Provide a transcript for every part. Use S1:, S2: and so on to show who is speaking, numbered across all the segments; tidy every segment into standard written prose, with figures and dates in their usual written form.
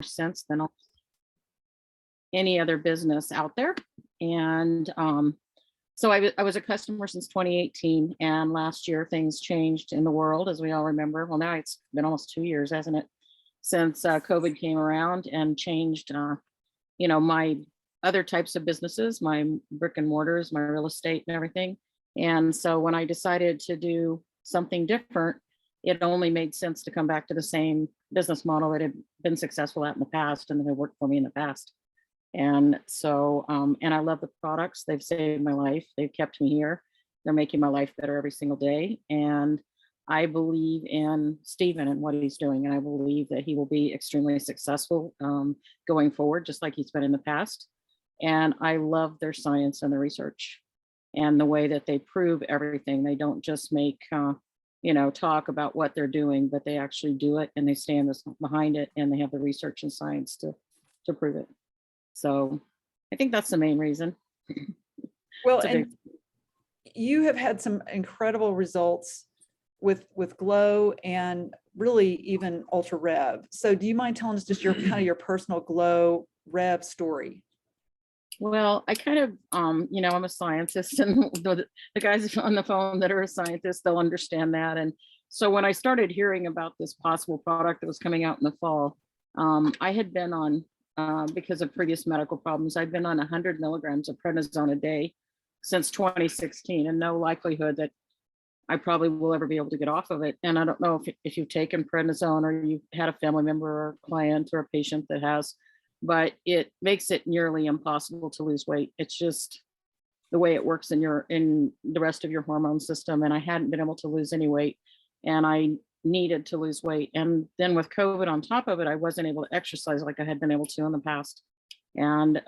S1: sense than any other business out there. And so I was a customer since 2018, and last year things changed in the world, as we all remember. Well, now it's been almost 2 years, hasn't it, since COVID came around and changed, my other types of businesses, my brick and mortars, my real estate and everything. And so when I decided to do something different, it only made sense to come back to the same business model that had been successful at in the past and that had worked for me in the past. And so, and I love the products. They've saved my life. They've kept me here. They're making my life better every single day. And I believe in Stephen and what he's doing. And I believe that he will be extremely successful going forward, just like he's been in the past. And I love their science and the research and the way that they prove everything. They don't just make, talk about what they're doing, but they actually do it, and they stand behind it, and they have the research and science to prove it. So I think that's the main reason.
S2: Well, and you have had some incredible results with Glow and really even Ultra Rev. So do you mind telling us just your kind of your personal Glow Rev story?
S1: Well, I kind of, I'm a scientist, and the guys on the phone that are a scientist, they'll understand that. And so when I started hearing about this possible product that was coming out in the fall, I had been on, because of previous medical problems, I've been on 100 milligrams of prednisone a day since 2016, and no likelihood that I probably will ever be able to get off of it. And I don't know if you've taken prednisone or you've had a family member or client or a patient that has, but it makes it nearly impossible to lose weight. It's just the way it works in the rest of your hormone system. And I hadn't been able to lose any weight, and I needed to lose weight. And then with COVID on top of it, I wasn't able to exercise like I had been able to in the past. And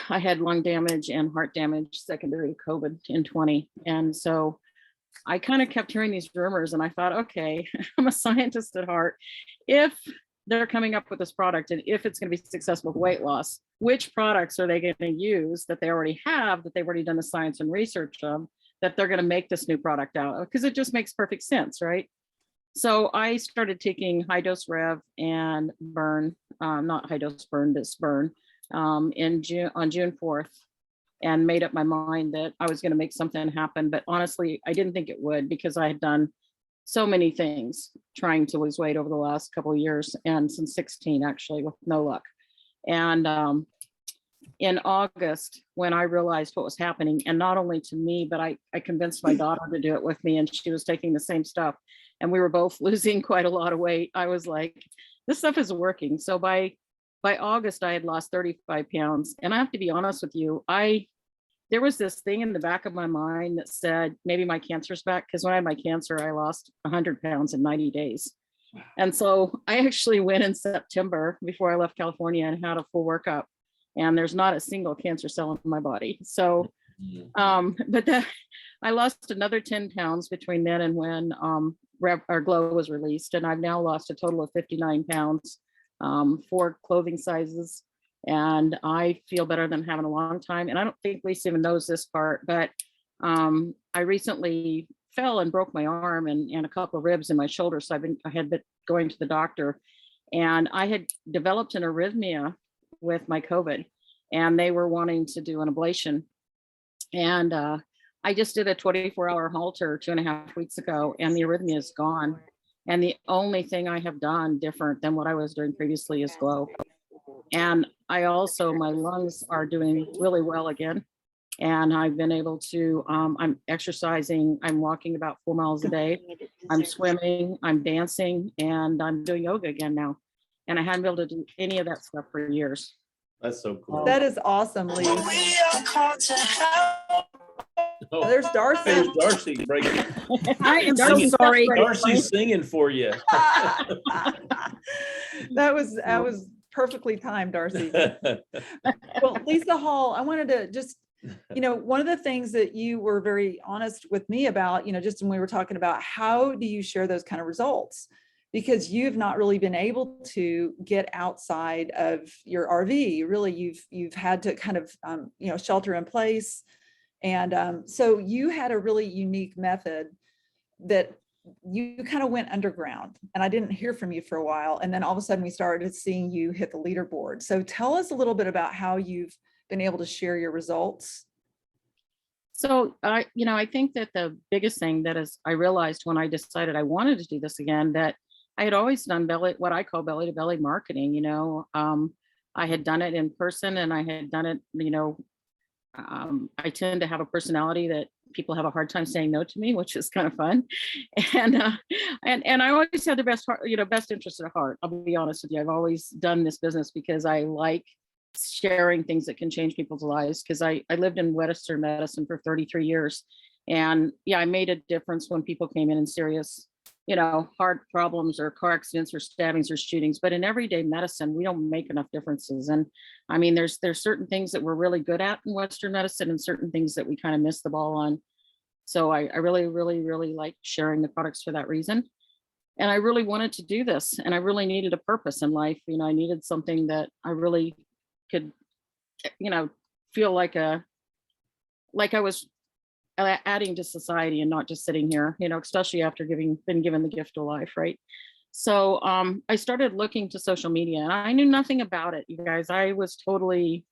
S1: I had lung damage and heart damage secondary to COVID in 20. And so I kind of kept hearing these rumors, and I thought, okay, I'm a scientist at heart. If they're coming up with this product, and if it's going to be successful with weight loss, which products are they going to use that they already have, that they've already done the science and research of, that they're going to make this new product out of? Because it just makes perfect sense, right? So I started taking high dose Rev and Burn, not high dose Burn, this Burn, on June 4th, and made up my mind that I was going to make something happen. But honestly, I didn't think it would, because I had done so many things trying to lose weight over the last couple of years, and since 16 actually, with no luck. And in August, when I realized what was happening, and not only to me, but I convinced my daughter to do it with me, and she was taking the same stuff, and we were both losing quite a lot of weight. I was like, this stuff is working. So by August, I had lost 35 pounds. And I have to be honest with you, there was this thing in the back of my mind that said, maybe my cancer's back, because when I had my cancer, I lost 100 pounds in 90 days. And so I actually went in September before I left California and had a full workup, and there's not a single cancer cell in my body. So, but I lost another 10 pounds between then and when our Glow was released. And I've now lost a total of 59 pounds, 4 clothing sizes. And I feel better than having a long time. And I don't think Lisa even knows this part, but I recently fell and broke my arm and a couple of ribs in my shoulder. So I had been going to the doctor, and I had developed an arrhythmia with my COVID, and they were wanting to do an ablation. And I just did a 24-hour Holter 2.5 weeks ago, and the arrhythmia is gone. And the only thing I have done different than what I was doing previously is Glow. And my lungs are doing really well again. And I've been able to, I'm exercising, I'm walking about 4 miles a day. I'm swimming, I'm dancing, and I'm doing yoga again now. And I hadn't been able to do any of that stuff for years.
S3: That's so cool.
S2: That is awesome, Lee.
S3: Oh,
S2: There's Darcy.
S3: there's Darcy breaking.
S4: I am so sorry.
S3: Darcy's singing for you.
S2: That was perfectly timed, Darcy. Well, Lisa Hall, I wanted to just, one of the things that you were very honest with me about, just when we were talking about how do you share those kind of results? Because you've not really been able to get outside of your RV. Really, you've had to kind of, shelter in place. And so you had a really unique method that you kind of went underground and I didn't hear from you for a while. And then all of a sudden we started seeing you hit the leaderboard. So tell us a little bit about how you've been able to share your results.
S1: So I think that the biggest thing that is I realized when I decided I wanted to do this again, that I had always done what I call belly to belly marketing. I had done it in person, and I had done it, I tend to have a personality that people have a hard time saying no to me, which is kind of fun. And and I always had the best interest at heart. I'll be honest with you. I've always done this business because I like sharing things that can change people's lives. Because I lived in Western medicine for 33 years. And yeah, I made a difference when people came in serious, heart problems or car accidents or stabbings or shootings. But in everyday medicine, we don't make enough differences. And I mean, there's certain things that we're really good at in Western medicine and certain things that we kind of miss the ball on. So I really, really, really like sharing the products for that reason. And I really wanted to do this, and I really needed a purpose in life. I needed something that I really could, feel like I was adding to society and not just sitting here, especially after been given the gift of life, right? So I started looking to social media, and I knew nothing about it, you guys. I was totally,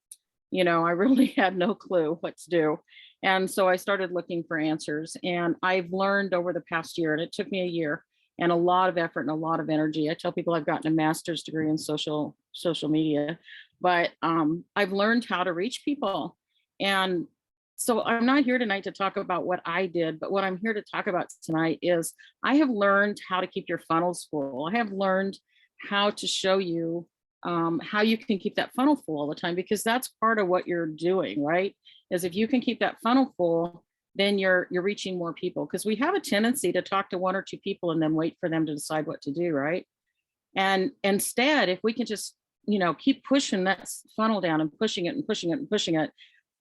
S1: I really had no clue what to do. And so I started looking for answers, and I've learned over the past year, and it took me a year and a lot of effort and a lot of energy. I tell people I've gotten a master's degree in social media, but I've learned how to reach people. And so I'm not here tonight to talk about what I did, but what I'm here to talk about tonight is I have learned how to keep your funnels full. I have learned how to show you how you can keep that funnel full all the time, because that's part of what you're doing, right? Is if you can keep that funnel full, then you're reaching more people, because we have a tendency to talk to one or two people and then wait for them to decide what to do, right? And instead, if we can just, keep pushing that funnel down and pushing it and pushing it and pushing it,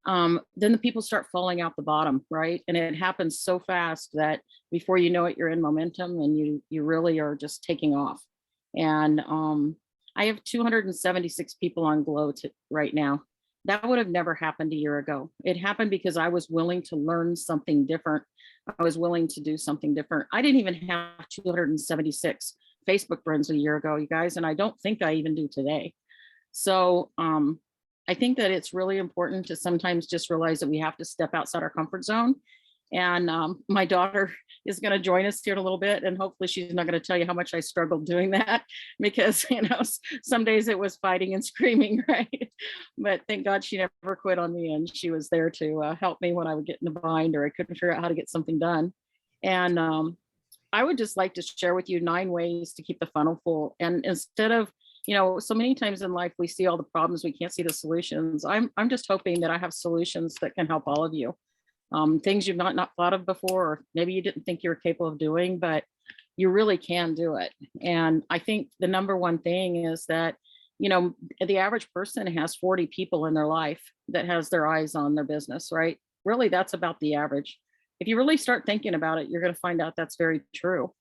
S1: then the people start falling out the bottom, right? And it happens so fast that before you know it, you're in momentum and you really are just taking off. And I have 276 people on Glow right now. That would have never happened a year ago. It happened because I was willing to learn something different. I was willing to do something different. I didn't even have 276 Facebook friends a year ago, you guys, and I don't think I even do today. So I think that it's really important to sometimes just realize that we have to step outside our comfort zone. And my daughter is going to join us here in a little bit, and hopefully she's not going to tell you how much I struggled doing that, because some days it was fighting and screaming, right? But thank God she never quit on me, and she was there to help me when I would get in the bind or I couldn't figure out how to get something done. And I would just like to share with you 9 ways to keep the funnel full. And instead of, so many times in life we see all the problems, we can't see the solutions. I'm just hoping that I have solutions that can help all of you. Things you've not thought of before, or maybe you didn't think you were capable of doing, but you really can do it. And I think the number one thing is that, the average person has 40 people in their life that has their eyes on their business, right? Really, that's about the average. If you really start thinking about it, you're going to find out that's very true.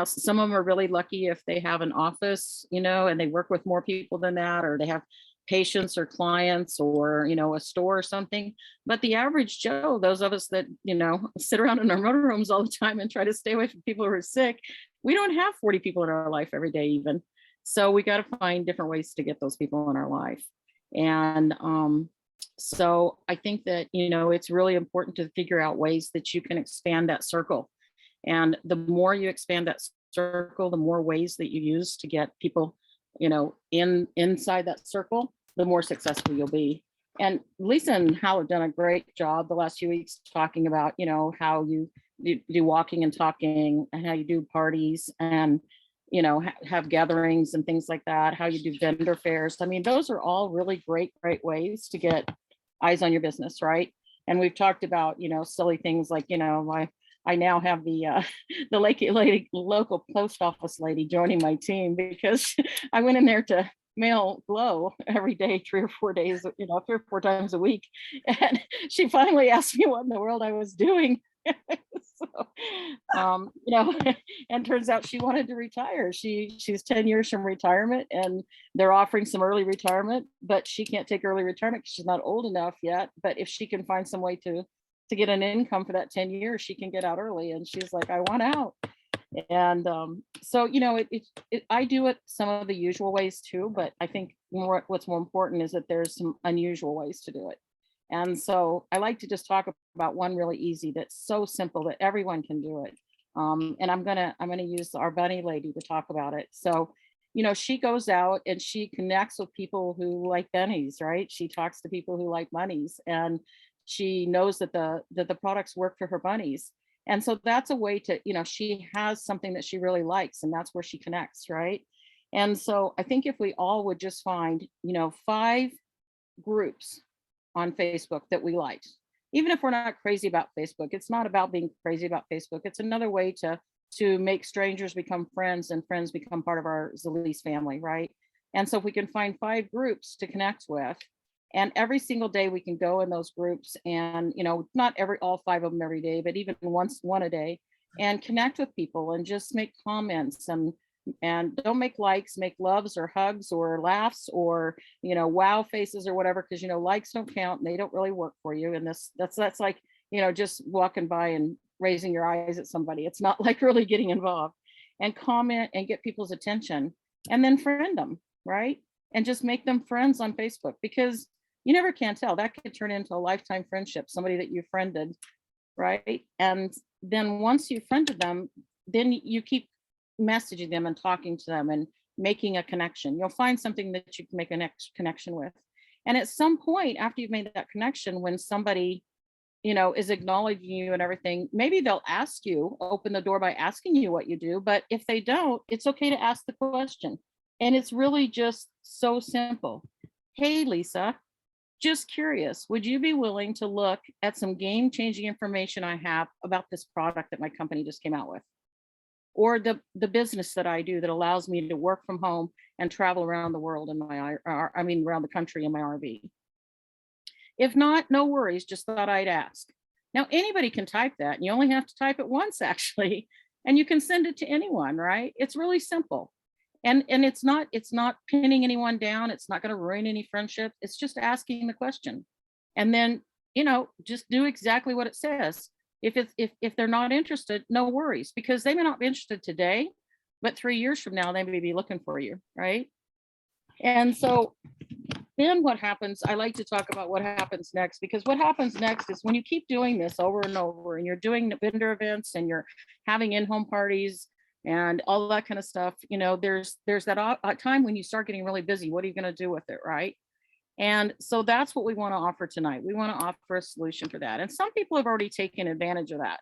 S1: Some of them are really lucky if they have an office, and they work with more people than that, or they have patients or clients, or a store or something. But the average Joe, those of us that sit around in our motorhomes all the time and try to stay away from people who are sick, we don't have 40 people in our life every day even. So we got to find different ways to get those people in our life. And so I think that it's really important to figure out ways that you can expand that circle. And the more you expand that circle, the more ways that you use to get people inside that circle, the more successful you'll be. And Lisa and Hal have done a great job the last few weeks talking about, how you do walking and talking, and how you do parties, and, have gatherings and things like that, how you do vendor fairs. I mean, those are all really great ways to get eyes on your business, right? And we've talked about, silly things like, I now have the local post office lady joining my team, because I went in there to mail Glow every day, 3 or 4 days, 3 or 4 times a week. And she finally asked me what in the world I was doing. So, and turns out she wanted to retire. She's 10 years from retirement, and they're offering some early retirement, but she can't take early retirement because she's not old enough yet. But if she can find some way to get an income for that 10 years, she can get out early. And she's like, I want out. And so, you know, I do it some of the usual ways too, but I think what's more important is that there's some unusual ways to do it. And so I like to just talk about one really easy that's so simple that everyone can do it. And I'm gonna use our bunny lady to talk about it. So, you know, she goes out and she connects with people who like bunnies, right? She talks to people who like bunnies, and she knows that the products work for her bunnies. And so that's a way to, you know, she has something that she really likes, and that's where she connects, right? And so I think if we all would just find, you know, 5 groups on Facebook that we liked, even if we're not crazy about Facebook, it's not about being crazy about Facebook. It's another way to make strangers become friends and friends become part of our Zalise family, right? And so if we can find 5 groups to connect with, and every single day we can go in those groups and, you know, not all 5 of them every day, but even one a day, and connect with people and just make comments, and don't make likes, make loves or hugs or laughs or, you know, wow faces or whatever, because, you know, likes don't count and they don't really work for you. And that's like, you know, just walking by and raising your eyes at somebody. It's not like really getting involved. And comment and get people's attention, and then friend them, right? And just make them friends on Facebook, because you never can tell, that could turn into a lifetime friendship, somebody that you friended, right? And then once you friended them, then you keep messaging them and talking to them and making a connection. You'll find something that you can make a next connection with. And at some point after you've made that connection, when somebody, you know, is acknowledging you and everything, maybe they'll ask you, open the door by asking you what you do. But if they don't, it's okay to ask the question. And it's really just so simple. Hey, Lisa, just curious, would you be willing to look at some game-changing information I have about this product that my company just came out with? Or the business that I do that allows me to work from home and travel around the world in my, around the country in my RV. If not, no worries, just thought I'd ask. Now, anybody can type that, and you only have to type it once actually, and you can send it to anyone, right? It's really simple. And it's not pinning anyone down. It's not going to ruin any friendship. It's just asking the question. And then, you know, just do exactly what it says. If they're not interested, no worries, because they may not be interested today, but 3 years from now, they may be looking for you, right? And so then what happens, I like to talk about what happens next, because what happens next is when you keep doing this over and over, and you're doing vendor events and you're having in-home parties and all that kind of stuff, you know, there's that time when you start getting really busy. What are you going to do with it, right? And so that's what we want to offer tonight. We want to offer a solution for that. And some people have already taken advantage of that,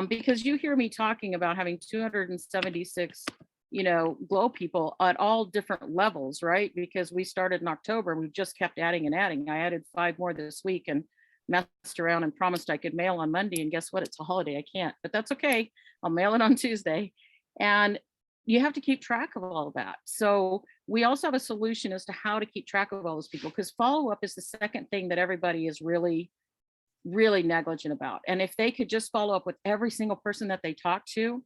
S1: because you hear me talking about having 276, you know, Glow people at all different levels, right? Because we started in October, we've just kept adding and adding. I added 5 more this week and messed around and promised I could mail on Monday. And guess what? It's a holiday. I can't, but that's okay. I'll mail it on Tuesday. And you have to keep track of all of that. So we also have a solution as to how to keep track of all those people, because follow-up is the second thing that everybody is really, really negligent about. And if they could just follow up with every single person that they talk to,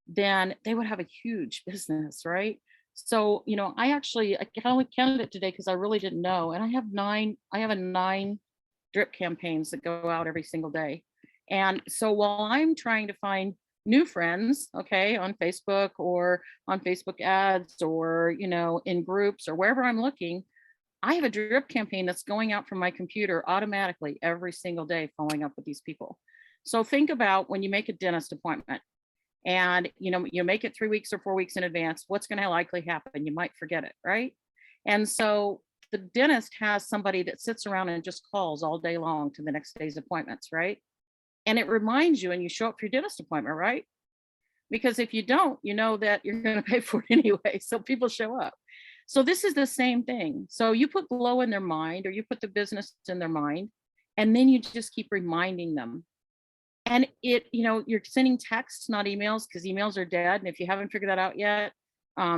S1: then they would have a huge business, right? So, you know, I counted it today because I really didn't know. And I have 9 drip campaigns that go out every single day. And so while I'm trying to find new friends, okay, on Facebook or on Facebook ads or, you know, in groups or wherever I'm looking, I have a drip campaign that's going out from my computer automatically every single day, following up with these people. So think about when you make a dentist appointment and, you know, you make it 3 weeks or 4 weeks in advance, what's going to likely happen? You might forget it, right? And so the dentist has somebody that sits around and just calls all day long to the next day's appointments, right? And it reminds you, and you show up for your dentist appointment, right? Because if you don't, you know that you're going to pay for it anyway. So people show up. So this is the same thing. So you put Glow in their mind, or you put the business in their mind, and then you just keep reminding them. And it, you know, you're sending texts, not emails, because emails are dead. And if you haven't figured that out yet,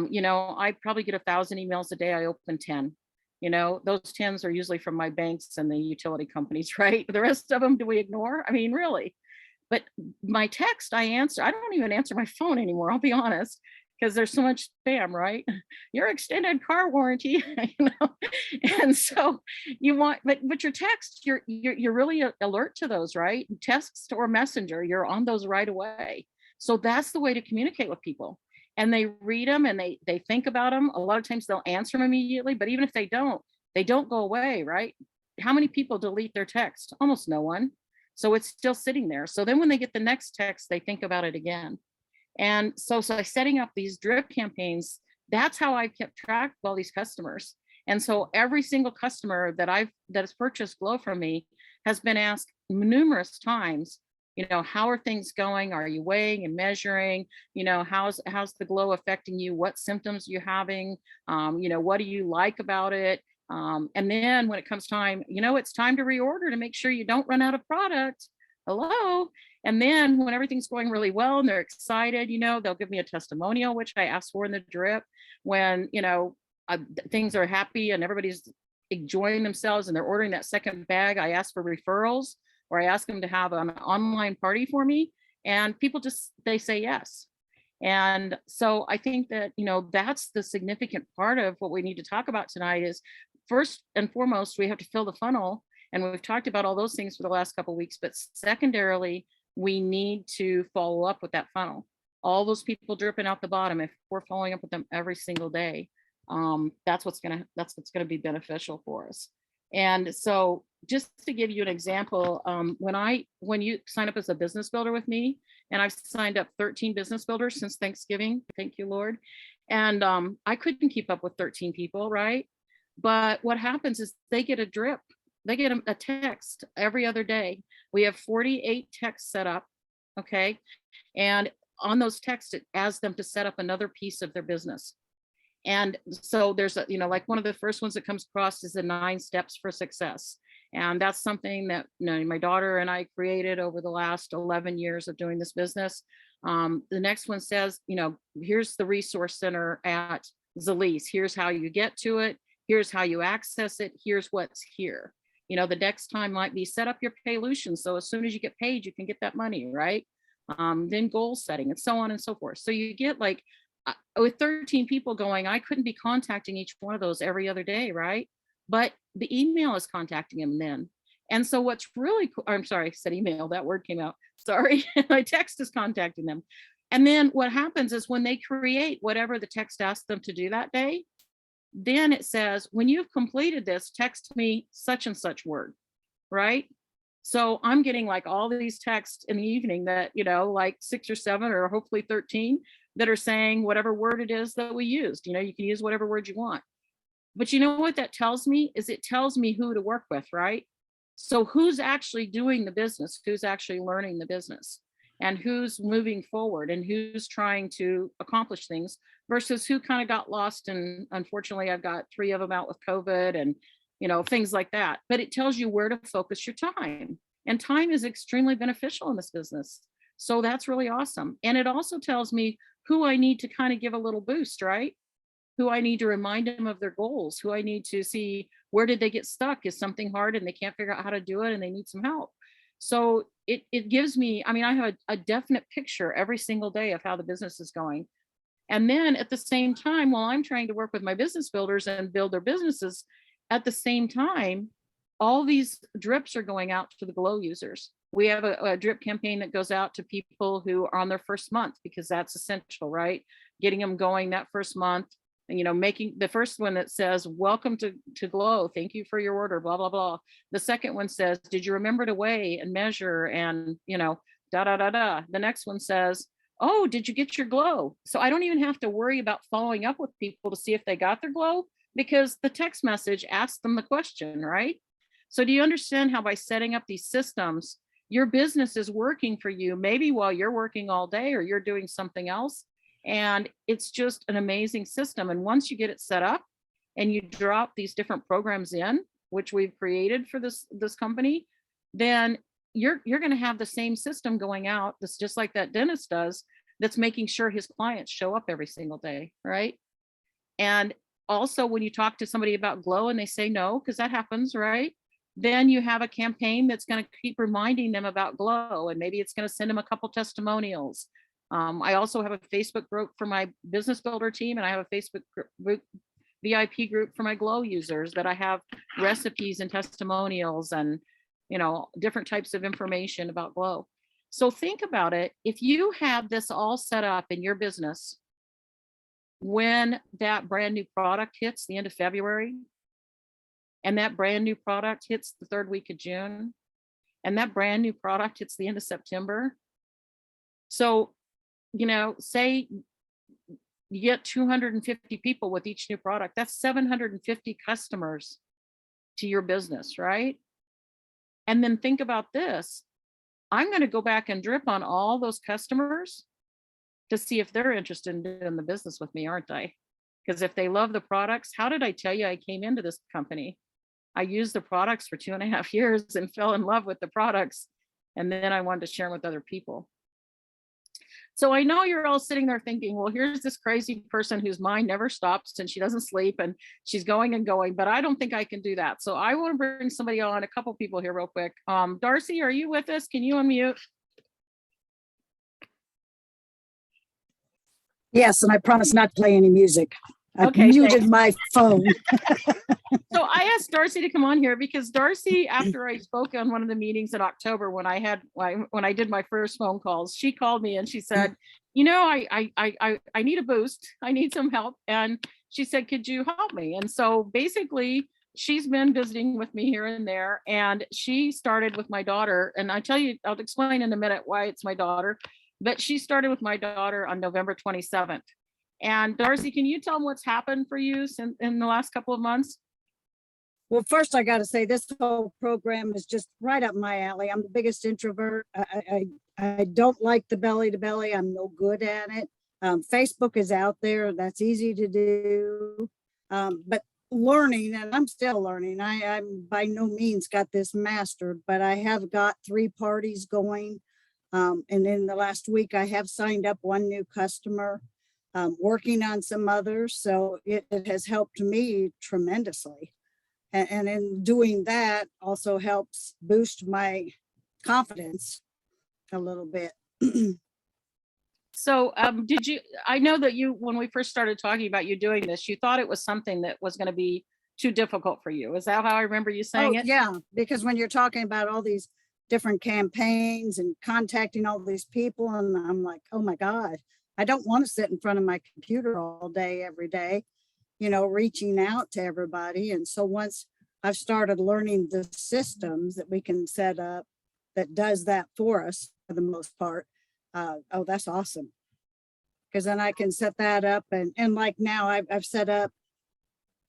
S1: you know, I probably get 1,000 emails a day. I open 10. You know, those 10s are usually from my banks and the utility companies, right? The rest of them, do we ignore? I mean, really? But my text, I answer. I don't even answer my phone anymore, I'll be honest, because there's so much spam, right? Your extended car warranty, you know? And so you want, but your text, you're really alert to those, right? Text or messenger, you're on those right away. So that's the way to communicate with people. And they read them and they think about them. A lot of times they'll answer them immediately, but even if they don't go away, right? How many people delete their text? Almost no one. So it's still sitting there. So then when they get the next text, they think about it again. And so setting up these drip campaigns, that's how I've kept track of all these customers. And so every single customer that has purchased Glow from me has been asked numerous times, how are things going? Are you weighing and measuring? How's the Glow affecting you? What symptoms are you having? What do you like about it? And then when it comes time, it's time to reorder to make sure you don't run out of product. Hello. And then when everything's going really well and they're excited, they'll give me a testimonial, which I asked for in the drip. When, things are happy and everybody's enjoying themselves and they're ordering that second bag, I ask for referrals, or I ask them to have an online party for me. And people they say yes. And so I think that, that's the significant part of what we need to talk about tonight is, first and foremost, we have to fill the funnel. And we've talked about all those things for the last couple of weeks, but secondarily, we need to follow up with that funnel. All those people dripping out the bottom, if we're following up with them every single day, that's what's gonna be beneficial for us. And so just to give you an example, when you sign up as a business builder with me, and I've signed up 13 business builders since Thanksgiving, thank you, Lord. And I couldn't keep up with 13 people, right? But what happens is they get a drip. They get a text every other day. We have 48 texts set up, okay? And on those texts, it asks them to set up another piece of their business. And so there's like one of the first ones that comes across is the 9 steps for success. And that's something that my daughter and I created over the last 11 years of doing this business. The next one says, here's the resource center at Zalise. Here's how you get to it. Here's how you access it. Here's what's here. The next time might be set up your Paylution. So as soon as you get paid, you can get that money, right? Then goal setting and so on and so forth. So you get with 13 people going, I couldn't be contacting each one of those every other day, right? But the email is contacting them then. And so what's really cool, I'm sorry, I said email, that word came out. Sorry, my text is contacting them. And then what happens is when they create whatever the text asks them to do that day, then it says, when you've completed this, text me such and such word, right? So I'm getting all these texts in the evening that, 6 or 7 or hopefully 13 that are saying whatever word it is that we used. You can use whatever word you want. But you know what that tells me is it tells me who to work with, right? So who's actually doing the business, who's actually learning the business, and who's moving forward and who's trying to accomplish things versus who kind of got lost. And unfortunately, I've got 3 of them out with COVID and, things like that. But it tells you where to focus your time. And time is extremely beneficial in this business. So that's really awesome. And it also tells me who I need to kind of give a little boost, right? Who I need to remind them of their goals, who I need to see where did they get stuck? Is something hard and they can't figure out how to do it and they need some help. So it gives me, I have a definite picture every single day of how the business is going. And then at the same time, while I'm trying to work with my business builders and build their businesses, at the same time, all these drips are going out to the Glow users. We have a drip campaign that goes out to people who are on their first month because that's essential, right? Getting them going that first month, making the first one that says, welcome to Glow. Thank you for your order, blah, blah, blah. The second one says, did you remember to weigh and measure and, da, da, da, da. The next one says, oh, did you get your Glow? So I don't even have to worry about following up with people to see if they got their Glow because the text message asks them the question, right? So do you understand how by setting up these systems, your business is working for you, maybe while you're working all day or you're doing something else. And it's just an amazing system. And once you get it set up and you drop these different programs in, which we've created for this company, then you're going to have the same system going out. That's just like that dentist does, that's making sure his clients show up every single day, right? And also when you talk to somebody about Glow and they say no, because that happens, right? Then you have a campaign that's going to keep reminding them about Glow, and maybe it's going to send them a couple testimonials. I also have a Facebook group for my business builder team, and I have a Facebook group, VIP group for my Glow users that I have recipes and testimonials and, different types of information about Glow. So think about it. If you had this all set up in your business, when that brand new product hits the end of February, and that brand new product hits the third week of June, and that brand new product hits the end of September. So, say you get 250 people with each new product, that's 750 customers to your business, right? And then think about this. I'm going to go back and drip on all those customers to see if they're interested in doing the business with me, aren't I? Because if they love the products, how did I tell you I came into this company? I used the products for 2.5 years and fell in love with the products. And then I wanted to share them with other people. So I know you're all sitting there thinking, well, here's this crazy person whose mind never stops and she doesn't sleep and she's going and going, but I don't think I can do that. So I want to bring somebody on, a couple people here real quick. Darcy, are you with us? Can you unmute?
S4: Yes, and I promise not to play any music. I've
S1: Okay,
S4: muted
S1: thanks.
S4: my phone.
S1: So I asked Darcy to come on here because Darcy, after I spoke on one of the meetings in October when I did my first phone calls, she called me and she said, I need a boost. I need some help. And she said, could you help me? And so basically she's been visiting with me here and there, and she started with my daughter. And I'll explain in a minute why it's my daughter, but she started with my daughter on November 27th. And Darcy, can you tell them what's happened for you in the last couple of months?
S4: Well, first I got to say this whole program is just right up my alley. I'm the biggest introvert. I don't like the belly to belly. I'm no good at it. Facebook is out there. That's easy to do. But learning, and I'm still learning. I'm by no means got this mastered, but I have got 3 parties going. And in the last week, I have signed up 1 new customer, working on some others. So it has helped me tremendously. And in doing that also helps boost my confidence a little bit.
S1: So I know that when we first started talking about you doing this, you thought it was something that was going to be too difficult for you. Is that how I remember you saying it?
S4: Yeah, because when you're talking about all these different campaigns and contacting all these people, and I'm like, oh my God, I don't want to sit in front of my computer all day, every day, reaching out to everybody. And so once I've started learning the systems that we can set up that does that for us for the most part, oh, that's awesome. Because then I can set that up. And like now I've set up,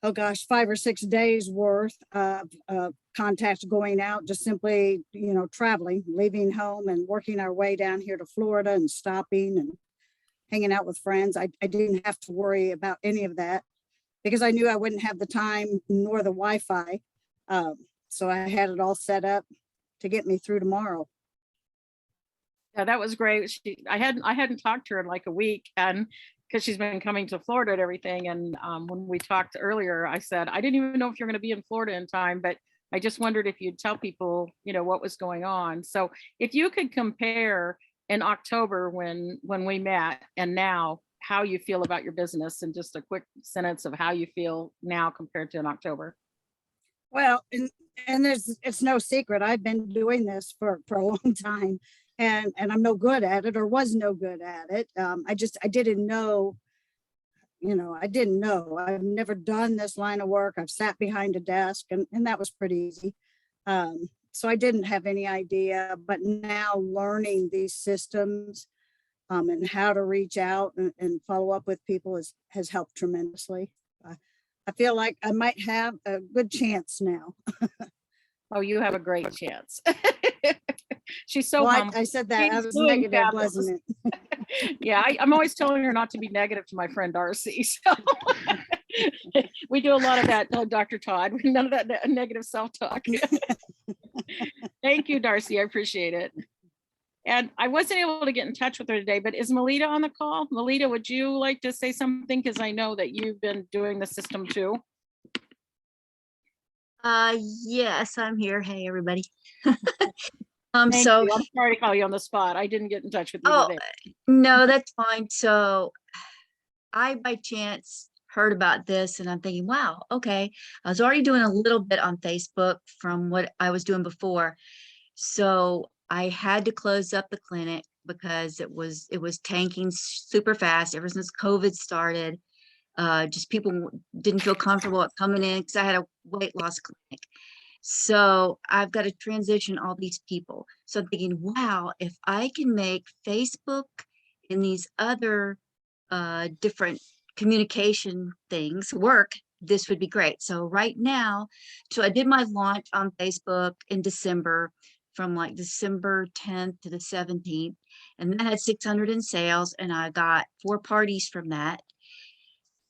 S4: oh gosh, 5 or 6 days worth of contacts going out, just simply, traveling, leaving home and working our way down here to Florida and stopping and hanging out with friends. I didn't have to worry about any of that because I knew I wouldn't have the time nor the Wi-Fi. So I had it all set up to get me through tomorrow.
S1: Yeah, that was great. I hadn't talked to her in like a week, and because she's been coming to Florida and everything. And when we talked earlier, I said, I didn't even know if you're going to be in Florida in time, but I just wondered if you'd tell people, what was going on. So if you could compare in October when we met and now, how you feel about your business, and just a quick sentence of how you feel now compared to in October.
S4: Well, and it's no secret. I've been doing this for a long time, and I'm no good at it, or was no good at it. I didn't know, I didn't know. I've never done this line of work. I've sat behind a desk, and that was pretty easy. So I didn't have any idea, but now learning these systems and how to reach out and follow up with people has helped tremendously. I feel like I might have a good chance now.
S1: Oh, you have a great chance. She's so
S4: well,
S1: humble.
S4: I said that. I
S1: She's
S4: was
S1: doing
S4: negative,
S1: fabulous.
S4: wasn't it?
S1: Yeah, I'm always telling her not to be negative to my friend Darcy. So we do a lot of that, Dr. Todd. None of that negative self-talk. Thank you, Darcy. I appreciate it. And I wasn't able to get in touch with her today, but is Melita on the call? Melita, would you like to say something? Because I know that you've been doing the system too.
S5: Yes, I'm here. Hey, everybody.
S1: Thank
S5: So
S1: you. I'm sorry to call you on the spot. I didn't get in touch with you today.
S5: no, that's fine. So I by chance heard about this and I'm thinking, wow, okay. I was already doing a little bit on Facebook from what I was doing before. So I had to close up the clinic because it was tanking super fast ever since COVID started. Just people didn't feel comfortable at coming in because I had a weight loss clinic. So I've got to transition all these people. So I'm thinking, wow, if I can make Facebook and these other different communication things work, this would be great. So right now, so I did my launch on Facebook in December, from like December 10th to the 17th, and that had 600 in sales, and I got 4 parties from that.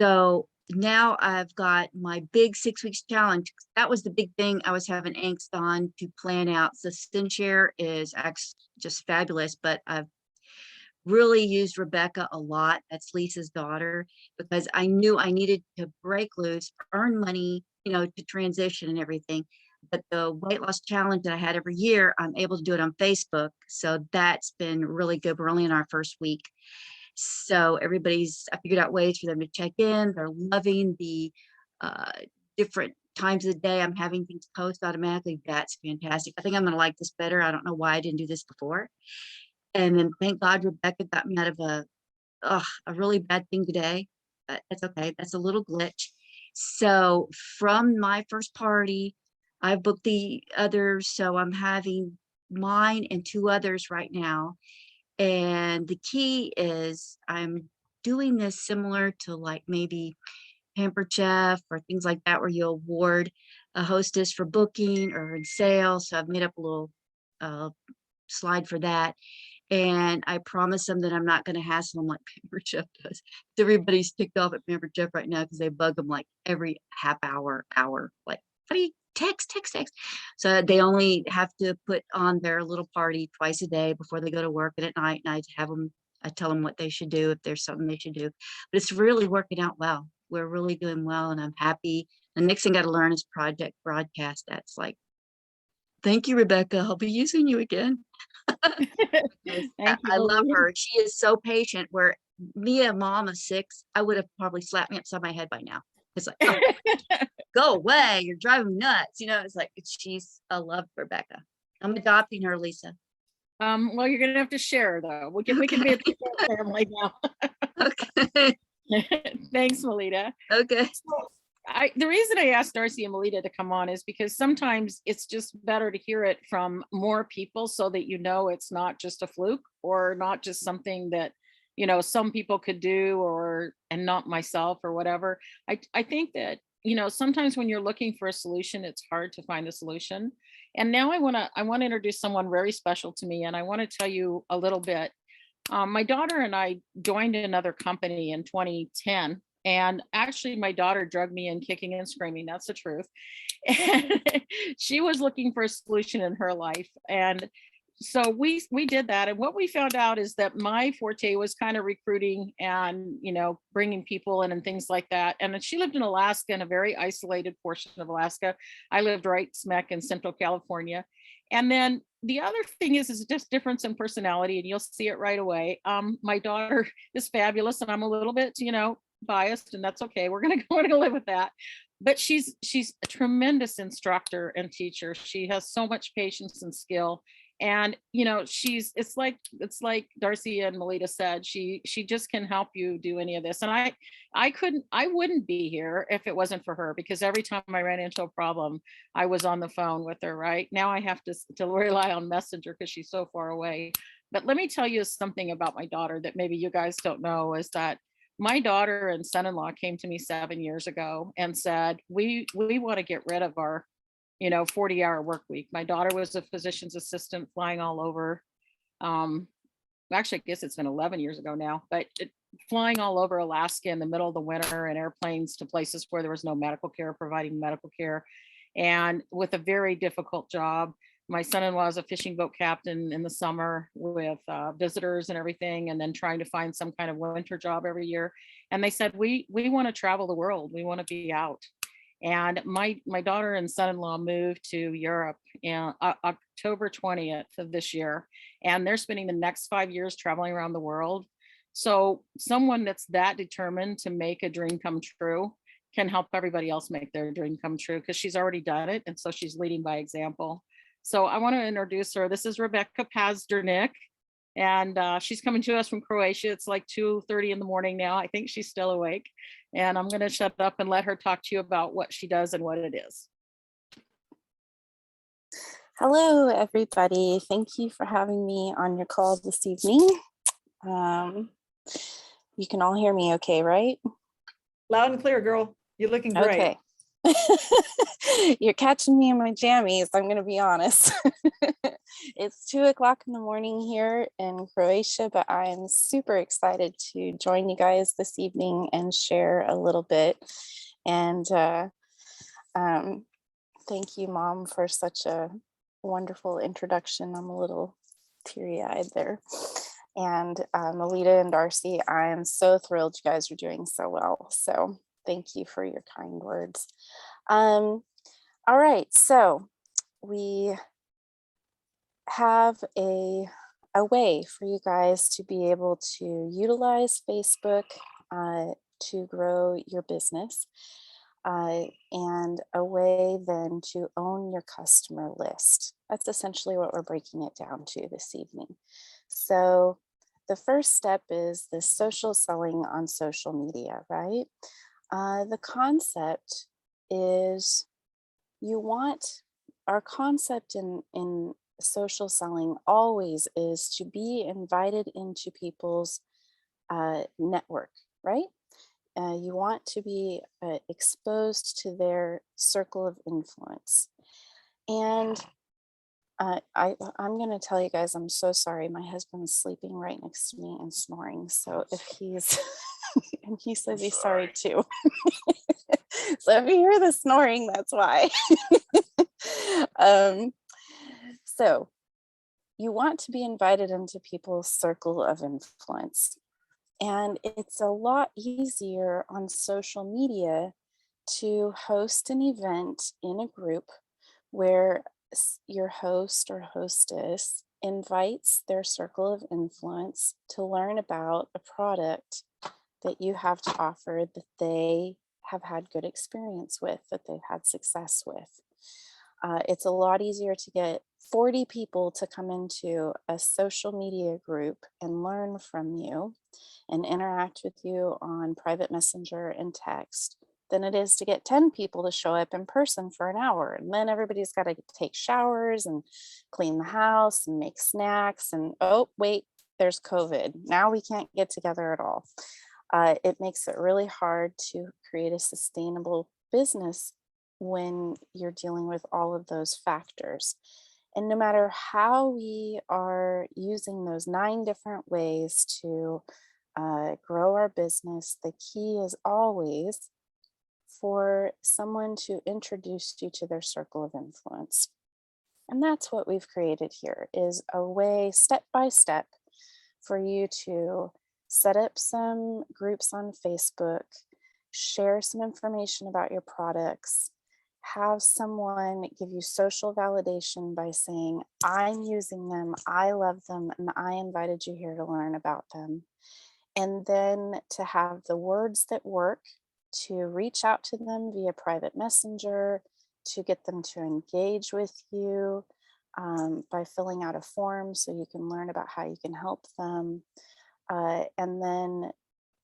S5: So now I've got my big 6 weeks challenge. That was the big thing I was having angst on to plan out. So Sin Share is actually just fabulous, but I've really used Rebecca a lot. That's Lisa's daughter, because I knew I needed to break loose, earn money, you know, to transition and everything. But the weight loss challenge that I had every year, I'm able to do it on Facebook. So that's been really good. We're only in our first week. So I figured out ways for them to check in. They're loving the uh, different times of the day. I'm having things post automatically. That's fantastic. I think I'm going to like this better. I don't know why I didn't do this before. And then thank God Rebecca got me out of a really bad thing today, but that's okay. That's a little glitch. So from my first party, I booked the others. So I'm having mine and 2 others right now. And the key is I'm doing this similar to like maybe Pampered Chef or things like that, where you award a hostess for booking or in sales. So I've made up a little slide for that. And I promise them that I'm not going to hassle them like Pampered Chef does. Everybody's ticked off at Pampered Chef right now because they bug them like every half hour. Like, how do you text? So they only have to put on their little party twice a day before they go to work and at night. And I tell them what they should do if there's something they should do. But it's really working out well. We're really doing well, and I'm happy. The next thing I got to learn is Project Broadcast. That's like, thank you, Rebecca. I'll be using you again.
S1: Thank you,
S5: I love
S1: Melita.
S5: her. She is so patient, where me, a mom of 6, I would have probably slapped me upside my head by now. It's like, oh, go away. You're driving me nuts. You know, it's like, she's a love, Rebecca. I'm adopting her, Lisa.
S1: Well, you're gonna have to share though. We can be a big family now.
S5: Okay.
S1: Thanks, Melita.
S5: Okay.
S1: So the reason I asked Darcy and Melita to come on is because sometimes it's just better to hear it from more people so that you know it's not just a fluke or not just something that, you know, some people could do and not myself or whatever. I think that, you know, sometimes when you're looking for a solution, it's hard to find a solution. And now I want to introduce someone very special to me, and I want to tell you a little bit. My daughter and I joined another company in 2010. And actually, my daughter drugged me in kicking and screaming. That's the truth. And she was looking for a solution in her life. And so we did that. And what we found out is that my forte was kind of recruiting and, you know, bringing people in and things like that. And she lived in Alaska, in a very isolated portion of Alaska. I lived right smack in Central California. And then the other thing is just difference in personality, and you'll see it right away. My daughter is fabulous, and I'm a little bit, you know, biased, and that's okay. We're gonna live with that. But she's a tremendous instructor and teacher. She has so much patience and skill. And you know, it's like Darcy and Melita said, she just can help you do any of this. And I wouldn't be here if it wasn't for her, because every time I ran into a problem, I was on the phone with her. Right now I have to rely on Messenger because she's so far away. But let me tell you something about my daughter that maybe you guys don't know, is that my daughter and son-in-law came to me 7 years ago and said, we want to get rid of our, you know, 40-hour work week. My daughter was a physician's assistant flying all over. Actually, I guess it's been 11 years ago now, but flying all over Alaska in the middle of the winter in airplanes to places where there was no medical care, providing medical care, and with a very difficult job. My son-in-law is a fishing boat captain in the summer with visitors and everything, and then trying to find some kind of winter job every year. And they said, we want to travel the world. We want to be out. And my daughter and son-in-law moved to Europe in October 20th of this year. And they're spending the next 5 years traveling around the world. So someone that's that determined to make a dream come true can help everybody else make their dream come true, because she's already done it. And so she's leading by example. So I want to introduce her. This is Rebecca Pazdernik, and she's coming to us from Croatia. It's like 2:30 in the morning now. I think she's still awake. And I'm going to shut up and let her talk to you about what she does and what it is.
S6: Hello, everybody. Thank you for having me on your call this evening. You can all hear me okay, right?
S2: Loud and clear, girl. You're looking great.
S6: Okay. You're catching me in my jammies, I'm going to be honest. It's 2:00 in the morning here in Croatia, but I am super excited to join you guys this evening and share a little bit. And thank you, Mom, for such a wonderful introduction. I'm a little teary-eyed there. And Melita and Darcy, I am so thrilled you guys are doing so well. So thank you for your kind words. All right, so we have a way for you guys to be able to utilize Facebook to grow your business, and a way then to own your customer list. That's essentially what we're breaking it down to this evening. So the first step is the social selling on social media, right? The concept is our concept in social selling always is to be invited into people's network, right? You want to be exposed to their circle of influence. And I'm going to tell you guys, I'm so sorry. My husband's sleeping right next to me and snoring. So if he's, and he says he's sorry too. So if you hear the snoring, that's why. So you want to be invited into people's circle of influence. And it's a lot easier on social media to host an event in a group where your host or hostess invites their circle of influence to learn about a product that you have to offer that they have had good experience with, that they've had success with. It's a lot easier to get 40 people to come into a social media group and learn from you and interact with you on private messenger and text than it is to get 10 people to show up in person for an hour. And then everybody's got to take showers and clean the house and make snacks. And oh, wait, there's COVID. Now we can't get together at all. It makes it really hard to create a sustainable business when you're dealing with all of those factors. And no matter how we are using those 9 different ways to grow our business, the key is always for someone to introduce you to their circle of influence. And that's what we've created here, is a way step by step for you to set up some groups on Facebook, share some information about your products, have someone give you social validation by saying, I'm using them, I love them, and I invited you here to learn about them. And then to have the words that work, to reach out to them via private messenger, to get them to engage with you by filling out a form so you can learn about how you can help them. And then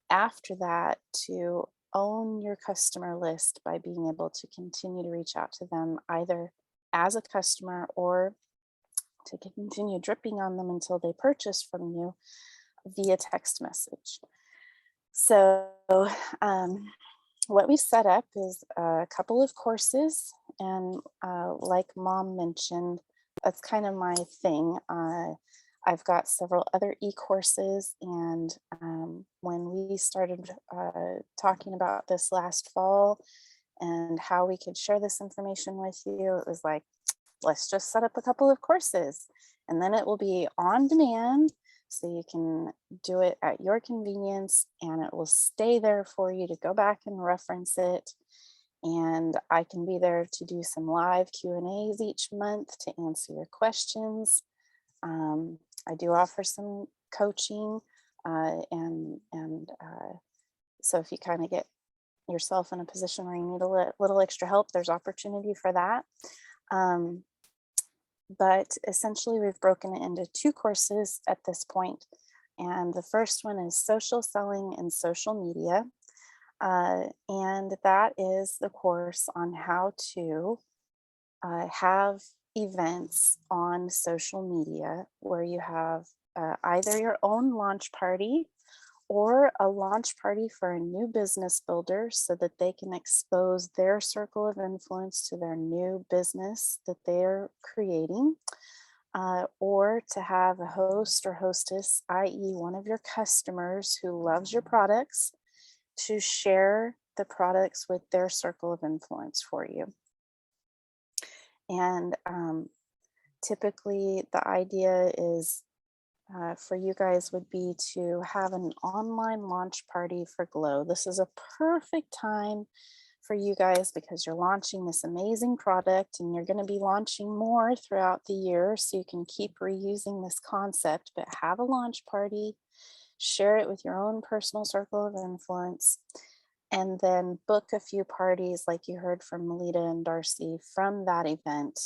S6: after that, to own your customer list by being able to continue to reach out to them either as a customer or to continue dripping on them until they purchase from you via text message. So what we set up is a couple of courses, and like Mom mentioned, that's kind of my thing. I've got several other e-courses, and when we started talking about this last fall and how we could share this information with you, it was like, let's just set up a couple of courses, and then it will be on demand, so you can do it at your convenience, and it will stay there for you to go back and reference it. And I can be there to do some live Q&As each month to answer your questions. I do offer some coaching, so if you kind of get yourself in a position where you need a little extra help, there's opportunity for that. But essentially we've broken it into 2 courses at this point. And the first one is social selling and social media. And that is the course on how to have events on social media where you have either your own launch party or a launch party for a new business builder so that they can expose their circle of influence to their new business that they're creating. Or to have a host or hostess, i.e. one of your customers who loves your products, to share the products with their circle of influence for you. And typically the idea is for you guys would be to have an online launch party for Glow. This is a perfect time for you guys because you're launching this amazing product and you're going to be launching more throughout the year, so you can keep reusing this concept, but have a launch party, share it with your own personal circle of influence, and then book a few parties like you heard from Melita and Darcy from that event.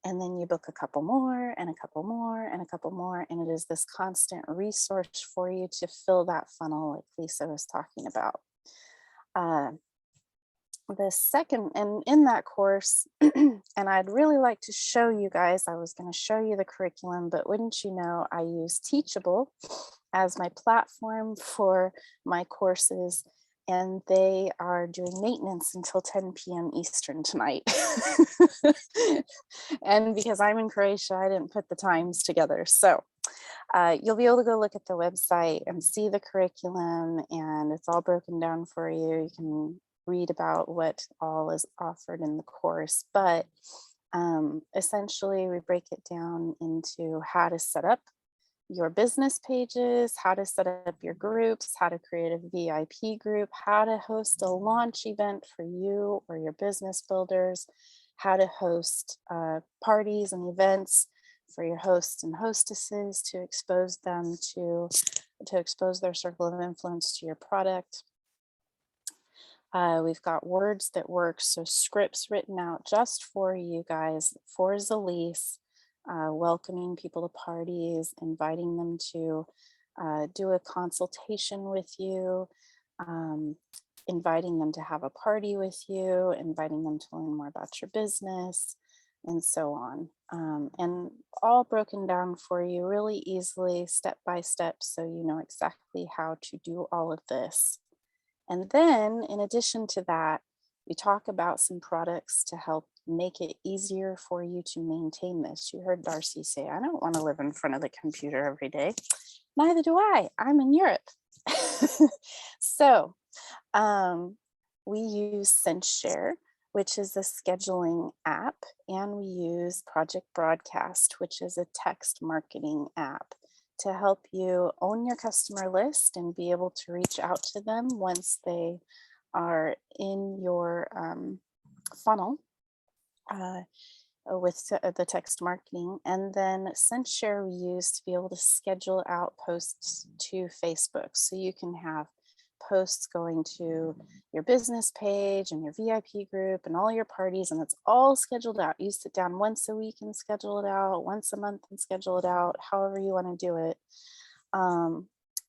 S6: And then you book a couple more and a couple more and a couple more. And it is this constant resource for you to fill that funnel like Lisa was talking about. The second, and in that course, and I'd really like to show you guys, I was going to show you the curriculum, but wouldn't you know, I use Teachable as my platform for my courses, and they are doing maintenance until 10 p.m. Eastern tonight. And because I'm in Croatia, I didn't put the times together. So you'll be able to go look at the website and see the curriculum, and it's all broken down for you. You can read about what all is offered in the course, but essentially we break it down into how to set up your business pages, how to set up your groups, how to create a VIP group, how to host a launch event for you or your business builders, how to host parties and events for your hosts and hostesses to expose them to expose their circle of influence to your product. We've got words that work, so scripts written out just for you guys, for Zalise, welcoming people to parties, inviting them to do a consultation with you, inviting them to have a party with you, inviting them to learn more about your business, and so on. And all broken down for you really easily, step by step, so you know exactly how to do all of this. And then in addition to that, we talk about some products to help make it easier for you to maintain this. You heard Darcy say, I don't want to live in front of the computer every day. Neither do I. I'm in Europe. So we use SenseShare, which is a scheduling app, and we use Project Broadcast, which is a text marketing app, to help you own your customer list and be able to reach out to them once they are in your funnel with the text marketing. And then SenseShare we use to be able to schedule out posts to Facebook. So you can have posts going to your business page and your VIP group and all your parties, and it's all scheduled out. You sit down once a week and schedule it out, once a month and schedule it out, however you want to do it.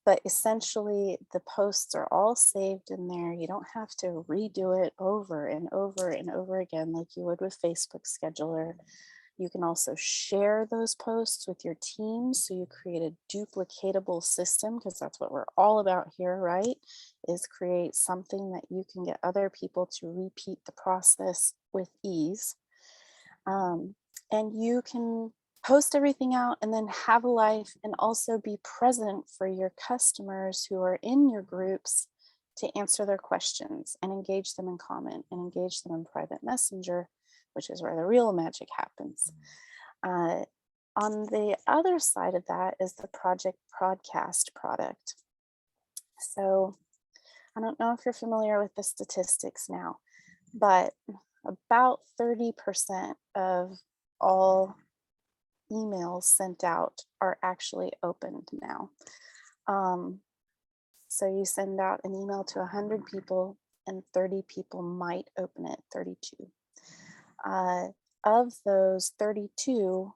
S6: But essentially the posts are all saved in there. You don't have to redo it over and over and over again like you would with Facebook Scheduler. You can also share those posts with your team, so you create a duplicatable system, because that's what we're all about here, right? Is create something that you can get other people to repeat the process with ease. And you can post everything out and then have a life and also be present for your customers who are in your groups to answer their questions and engage them in comment and engage them in private messenger, which is where the real magic happens. On the other side of that is the Project Broadcast product. So I don't know if you're familiar with the statistics now, but about 30% of all emails sent out are actually opened now. So you send out an email to 100 people and 30 people might open it, 32. of those 32,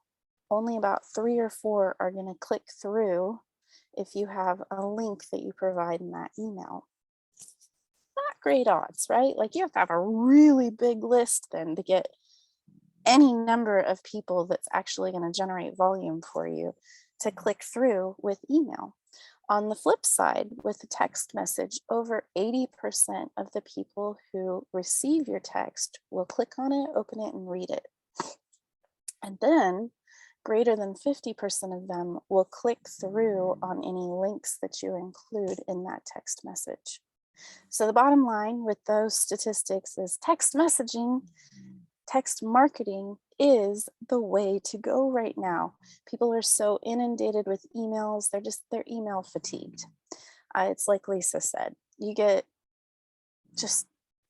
S6: only about 3 or 4 are going to click through if you have a link that you provide in that email. Not great odds, right? Like you have to have a really big list then to get any number of people that's actually going to generate volume for you to click through with email. On the flip side, with the text message, over 80% of the people who receive your text will click on it, open it, and read it. And then greater than 50% of them will click through on any links that you include in that text message. So the bottom line with those statistics is text messaging, text marketing is the way to go right now. People are so inundated with emails, they're email fatigued. It's like Lisa said, you get just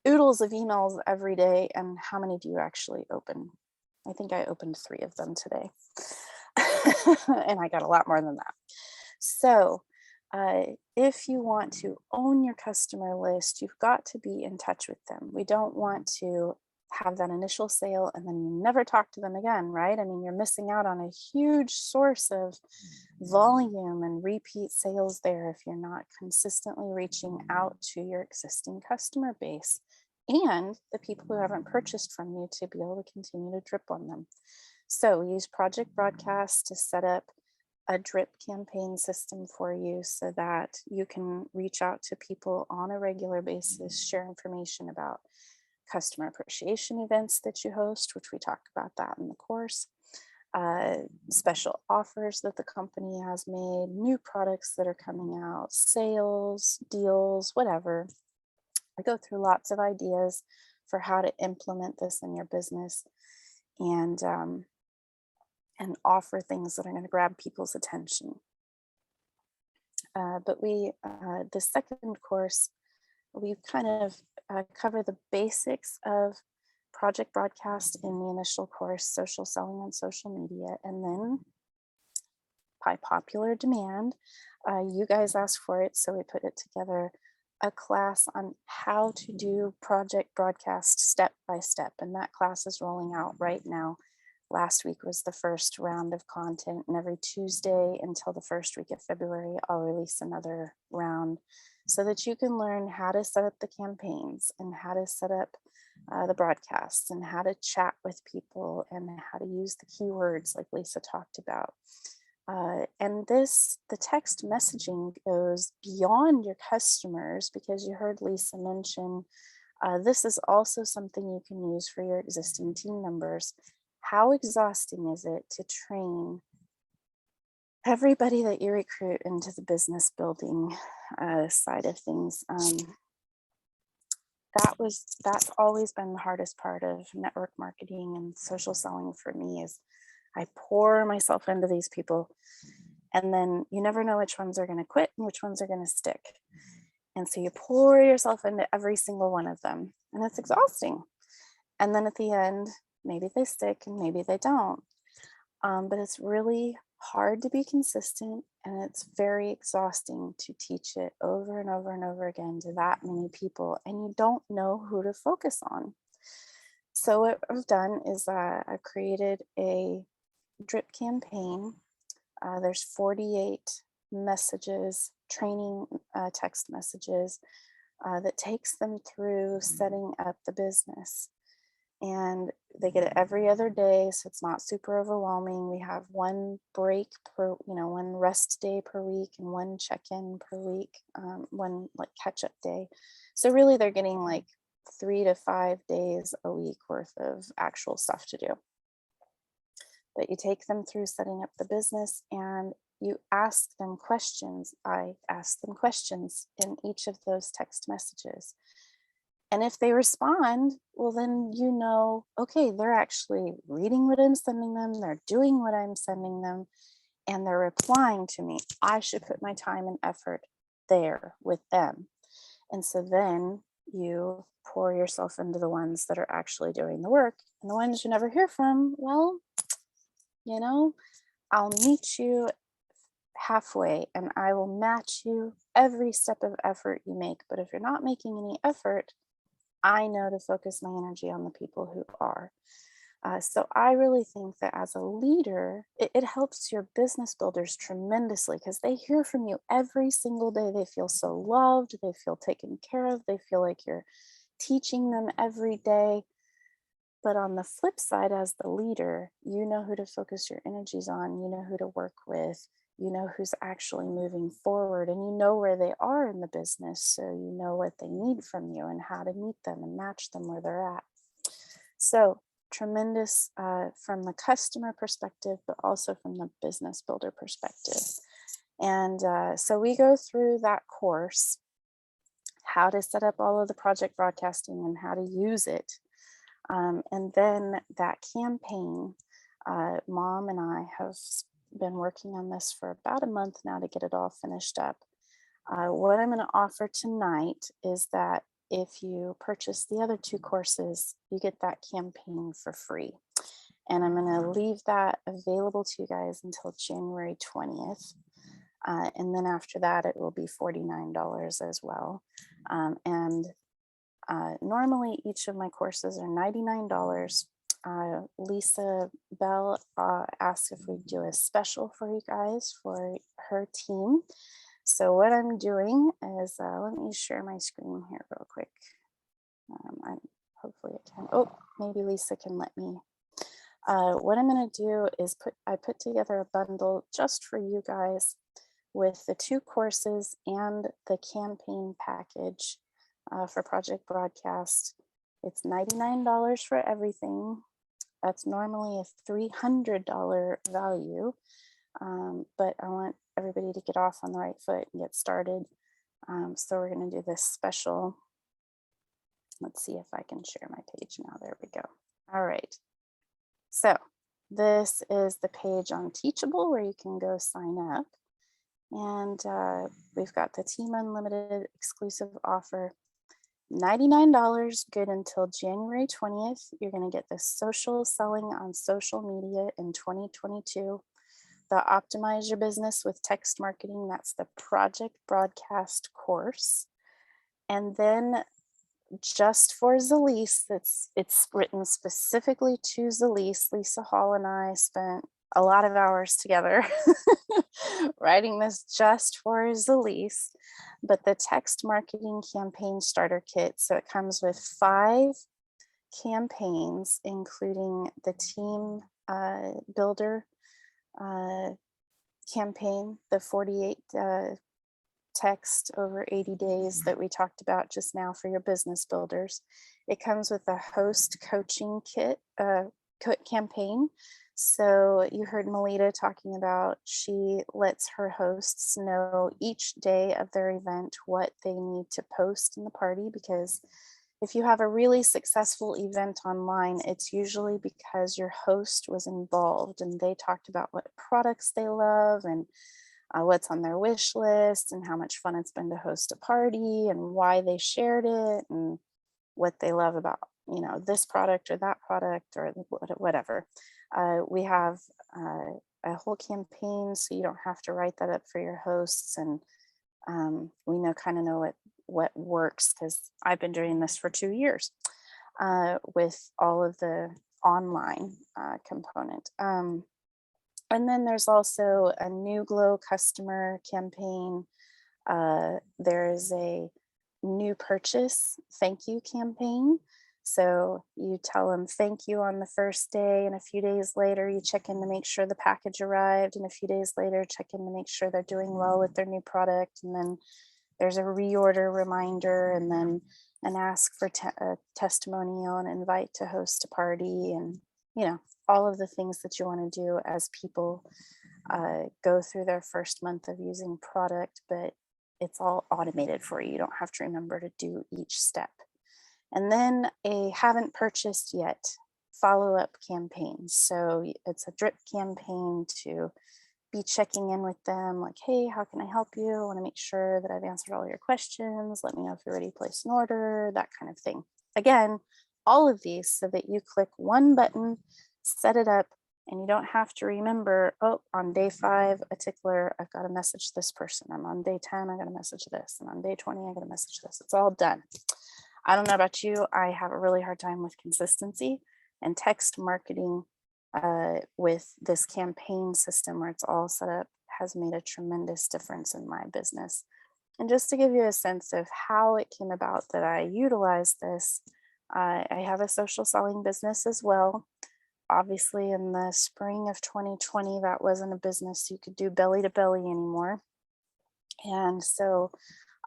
S6: oodles of emails every day, and how many do you actually open? I think I opened 3 of them today. And I got a lot more than that. So if you want to own your customer list, you've got to be in touch with them. We don't want to have that initial sale and then you never talk to them again, right? I mean, you're missing out on a huge source of volume and repeat sales there if you're not consistently reaching out to your existing customer base and the people who haven't purchased from you to be able to continue to drip on them. So use Project Broadcast to set up a drip campaign system for you so that you can reach out to people on a regular basis, share information about customer appreciation events that you host, which we talk about that in the course, special offers that the company has made, new products that are coming out, sales, deals, whatever. I go through lots of ideas for how to implement this in your business and offer things that are going to grab people's attention. But the second course, we kind of cover the basics of Project Broadcast in the initial course, social selling on social media. And then by popular demand, you guys asked for it, so we put it together, a class on how to do Project Broadcast step by step. And that class is rolling out right now. Last week was the first round of content, and every Tuesday until the first week of February, I'll release another round so that you can learn how to set up the campaigns and how to set up the broadcasts and how to chat with people and how to use the keywords like Lisa talked about. And the text messaging goes beyond your customers, because you heard Lisa mention this is also something you can use for your existing team members. How exhausting is it to train everybody that you recruit into the business building side of things? That's always been the hardest part of network marketing and social selling for me, is I pour myself into these people and then you never know which ones are going to quit and which ones are going to stick. And so you pour yourself into every single one of them and it's exhausting. And then at the end, maybe they stick and maybe they don't. But it's really hard to be consistent and it's very exhausting to teach it over and over and over again to that many people, and you don't know who to focus on. So what I've done is I've created a drip campaign. There's 48 messages, training text messages that takes them through setting up the business. And they get it every other day, so it's not super overwhelming. We have one break per, one rest day per week and one check-in per week, one like catch-up day. So really they're getting like 3 to 5 days a week worth of actual stuff to do. But you take them through setting up the business and you ask them questions. I ask them questions in each of those text messages. And if they respond, well, then okay, they're actually reading what I'm sending them, they're doing what I'm sending them, and they're replying to me. I should put my time and effort there with them. And so then you pour yourself into the ones that are actually doing the work. And the ones you never hear from, well, I'll meet you halfway and I will match you every step of effort you make. But if you're not making any effort, I know to focus my energy on the people who are. So I really think that as a leader, it helps your business builders tremendously because they hear from you every single day. They feel so loved, they feel taken care of, they feel like you're teaching them every day. But on the flip side, as the leader, you know who to focus your energies on, you know who to work with, you know who's actually moving forward, and you know where they are in the business. So you know what they need from you and how to meet them and match them where they're at. So tremendous from the customer perspective, but also from the business builder perspective. And so we go through that course, how to set up all of the project broadcasting and how to use it. And then that campaign, Mom and I have been working on this for about a month now to get it all finished up. What I'm going to offer tonight is that if you purchase the other 2 courses, you get that campaign for free. And I'm going to leave that available to you guys until January 20th. And then after that, it will be $49 as well. Normally, each of my courses are $99. Lisa Bell asked if we do a special for you guys for her team. So what I'm doing is, let me share my screen here real quick. Hopefully it can. Oh, maybe Lisa can let me. What I'm going to do is I put together a bundle just for you guys with the 2 courses and the campaign package for Project Broadcast. It's $99 for everything. That's normally a $300 value, but I want everybody to get off on the right foot and get started. So we're going to do this special. Let's see if I can share my page now. There we go. All right. So this is the page on Teachable where you can go sign up. And we've got the Team Unlimited exclusive offer. $99, good until January 20th. You're going to get the social selling on social media in 2022. The Optimize Your Business with Text Marketing, that's the Project Broadcast course. And then just for Zalise, it's written specifically to Zalise. Lisa Hall and I spent a lot of hours together writing this just for Zalise, but the text marketing campaign starter kit. So it comes with 5 campaigns, including the team builder campaign, the 48 text over 80 days that we talked about just now for your business builders. It comes with a host coaching kit campaign. So you heard Melita talking about, she lets her hosts know each day of their event what they need to post in the party, because if you have a really successful event online, it's usually because your host was involved and they talked about what products they love and what's on their wish list and how much fun it's been to host a party and why they shared it and what they love about, you know, this product or that product or whatever. We have a whole campaign, so you don't have to write that up for your hosts, and we kind of know what works, because I've been doing this for 2 years with all of the online component. And then there's also a new Glow customer campaign. There is a new purchase thank you campaign. So you tell them thank you on the first day, and a few days later you check in to make sure the package arrived, and a few days later check in to make sure they're doing well with their new product, and then there's a reorder reminder, and then an ask for a testimonial and invite to host a party, and you know, all of the things that you want to do as people go through their first month of using product, but it's all automated for you. You don't have to remember to do each step. And then a haven't purchased yet follow-up campaign. So it's a drip campaign to be checking in with them, like, hey, how can I help you? I want to make sure that I've answered all your questions. Let me know if you're ready to place an order, that kind of thing. Again, all of these so that you click one button, set it up, and you don't have to remember, oh, on day 5, a tickler, I've got to message this person. I'm on day 10, I got to message this. And on day 20, I got to message this. It's all done. I don't know about you, I have a really hard time with consistency. And text marketing with this campaign system where it's all set up has made a tremendous difference in my business. And just to give you a sense of how it came about that I utilize this, I have a social selling business as well. Obviously, in the spring of 2020, that wasn't a business you could do belly to belly anymore. And so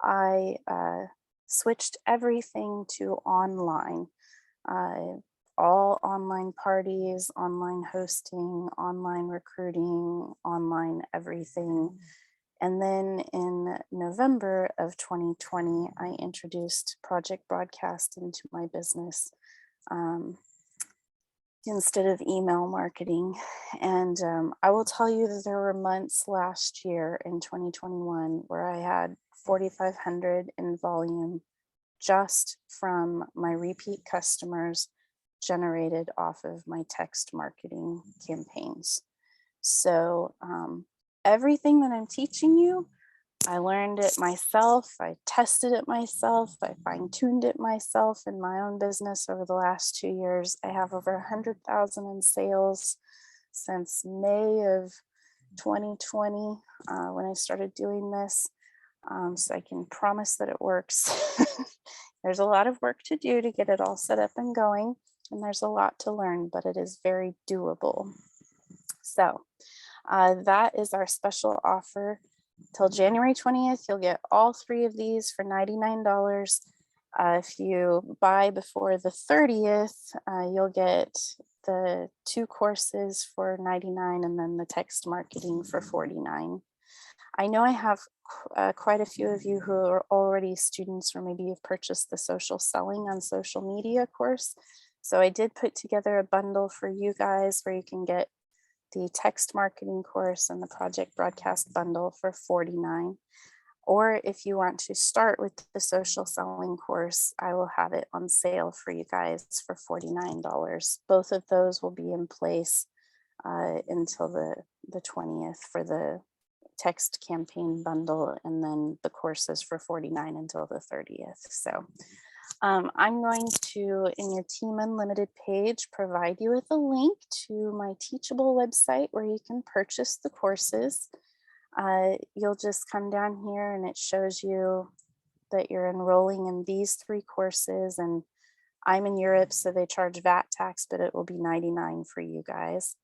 S6: I switched everything to online, all online parties, online hosting, online recruiting, online everything. And then in November of 2020, I introduced Project Broadcast into my business instead of email marketing. And I will tell you that there were months last year in 2021 where I had 4,500 in volume just from my repeat customers generated off of my text marketing campaigns. So everything that I'm teaching you, I learned it myself. I tested it myself. I fine-tuned it myself in my own business over the last 2 years. I have over 100,000 in sales since May of 2020 when I started doing this. So I can promise that it works. There's a lot of work to do to get it all set up and going, and there's a lot to learn, but it is very doable. So that is our special offer. Till January 20th, you'll get all 3 of these for $99. If you buy before the 30th, you'll get the 2 courses for $99 and then the text marketing for $49. I know I have quite a few of you who are already students, or maybe you've purchased the social selling on social media course. So I did put together a bundle for you guys where you can get the text marketing course and the Project Broadcast bundle for $49. Or if you want to start with the social selling course, I will have it on sale for you guys for $49. Both of those will be in place until the 20th for the text campaign bundle, and then the courses for $49 until the 30th. So I'm going to, in your Team Unlimited page, provide you with a link to my Teachable website where you can purchase the courses. You'll just come down here and it shows you that you're enrolling in these 3 courses, and I'm in Europe, so they charge VAT tax, but it will be $99 for you guys.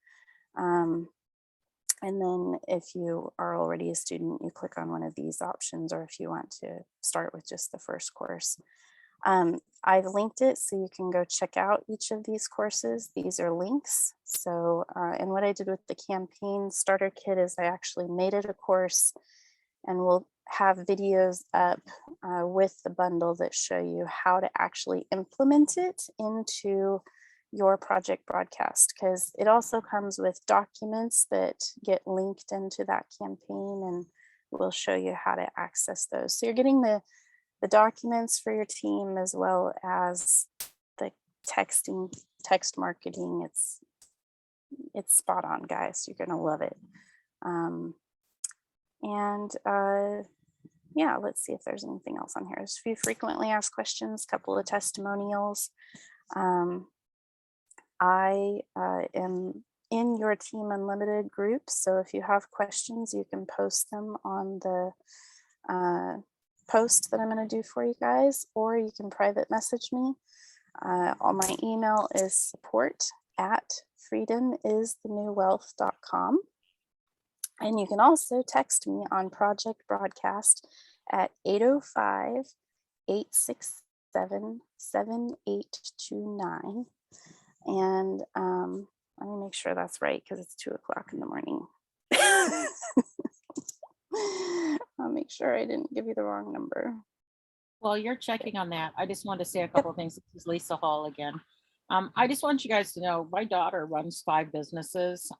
S6: And then if you are already a student, you click on one of these options, or if you want to start with just the first course. I've linked it so you can go check out each of these courses. These are links. So, and what I did with the campaign starter kit is I actually made it a course, and we'll have videos up with the bundle that show you how to actually implement it into your Project Broadcast, because it also comes with documents that get linked into that campaign, and we'll show you how to access those. So you're getting the documents for your team as well as the text marketing. It's spot on, guys. You're gonna love it. Yeah, let's see if there's anything else on here. There's a few frequently asked questions, a couple of testimonials. I am in your Team Unlimited group, so if you have questions, you can post them on the post that I'm going to do for you guys, or you can private message me. On my email is support@freedomisthenewwealth.com. And you can also text me on Project Broadcast at 805-867-7829. And let me make sure that's right, because it's 2:00 in the morning. I'll make sure I didn't give you the wrong number.
S1: While you're checking on that, I just wanted to say a couple of things. This is Lisa Hall again. I just want you guys to know my daughter runs 5 businesses.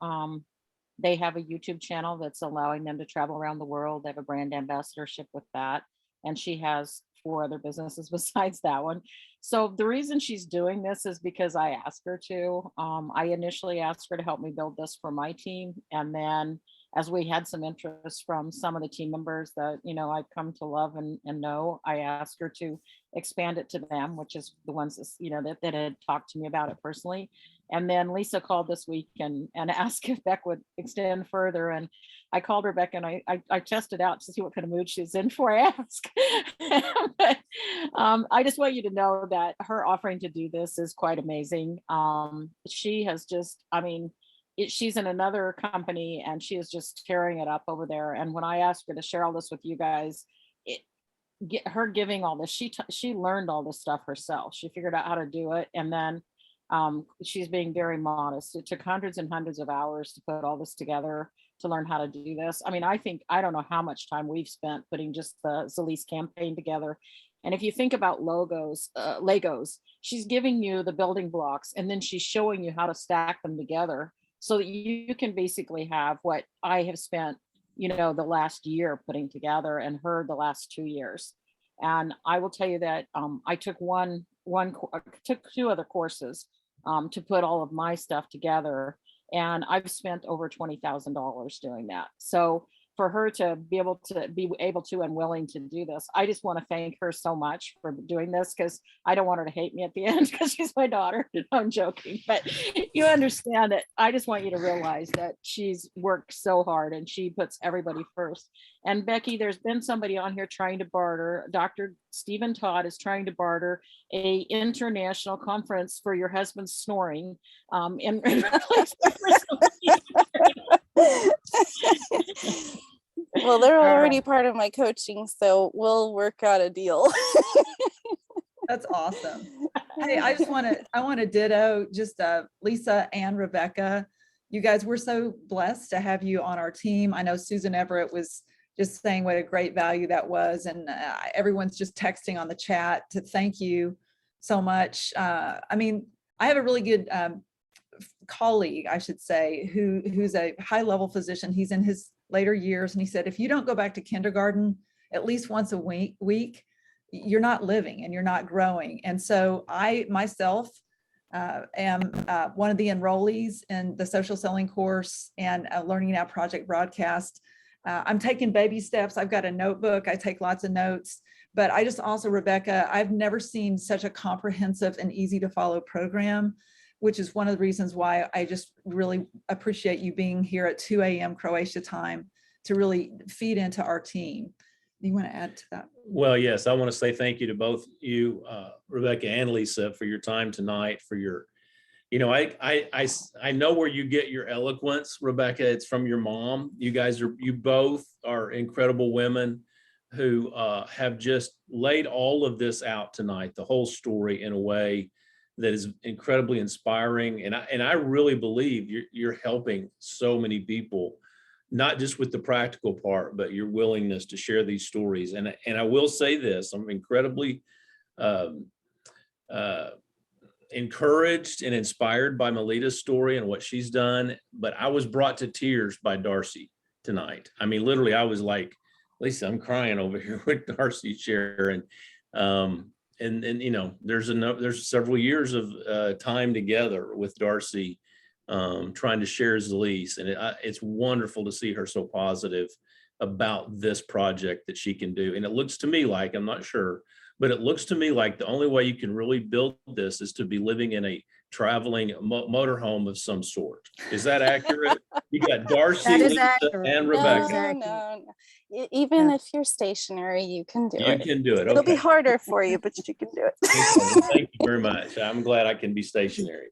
S1: They have a YouTube channel that's allowing them to travel around the world. They have a brand ambassadorship with that. And she has 4 other businesses besides that one. So the reason she's doing this is because I asked her to. I initially asked her to help me build this for my team. And then as we had some interest from some of the team members that, I've come to love and know, I asked her to expand it to them, which is the ones that had talked to me about it personally. And then Lisa called this week and asked if Beck would extend further. And I called her, Beck, and I tested out to see what kind of mood she was in before I asked. But, I just want you to know that her offering to do this is quite amazing. She has just, she's in another company and she is just tearing it up over there. And when I asked her to share all this with you guys, her giving all this, she learned all this stuff herself. She figured out how to do it. And then she's being very modest. It took hundreds and hundreds of hours to put all this together, to learn how to do this. I don't know how much time we've spent putting just the Zalise campaign together. And if you think about Legos, she's giving you the building blocks and then she's showing you how to stack them together so that you can basically have what I have spent, the last year putting together, and her the last 2 years. And I will tell you that I took took 2 other courses to put all of my stuff together. And I've spent over $20,000 doing that. So for her to be able to and willing to do this, I just want to thank her so much for doing this, because I don't want her to hate me at the end because she's my daughter. I'm joking, but you understand it. I just want you to realize that she's worked so hard and she puts everybody first. And Becky, there's been somebody on here trying to barter. Dr. Stephen Todd is trying to barter a international conference for your husband's snoring in replacement for
S6: Well, they're already part of my coaching, so we'll work out a deal.
S2: That's awesome. Hey, I want to ditto just Lisa and Rebecca. You guys, we're so blessed to have you on our team. I know Susan Everett was just saying what a great value that was. And everyone's just texting on the chat to thank you so much. I have a really good colleague, I should say, who's a high level physician. He's in his later years. And he said, if you don't go back to kindergarten at least once a week, you're not living and you're not growing. And so I myself am one of the enrollees in the social selling course and Learning Now Project Broadcast. I'm taking baby steps. I've got a notebook. I take lots of notes, but I just also, Rebecca, I've never seen such a comprehensive and easy to follow program, which is one of the reasons why I just really appreciate you being here at 2 a.m. Croatia time to really feed into our team. Do you want to add to that?
S3: Well, yes, I want to say thank you to both you, Rebecca and Lisa, for your time tonight, for your, I know where you get your eloquence, Rebecca. It's from your mom. You both are incredible women who have just laid all of this out tonight, the whole story, in a way that is incredibly inspiring. And I really believe you're helping so many people, not just with the practical part, but your willingness to share these stories. And I will say this, I'm incredibly encouraged and inspired by Melita's story and what she's done, but I was brought to tears by Darcy tonight. Literally, I was like, Lisa, I'm crying over here with Darcy sharing. And there's several years of time together with Darcy, trying to share Zalise, and it's wonderful to see her so positive about this project that she can do. And it looks to me like, I'm not sure, but it looks to me like the only way you can really build this is to be living in a traveling motorhome of some sort. Is that accurate? You got Darcy, Lisa, and Rebecca.
S6: No. Even if you're stationary, you can do it.
S3: You can do it.
S6: It'll be
S3: Okay.
S6: harder for you, but you can do it.
S3: Thank you very much. I'm glad I can be stationary.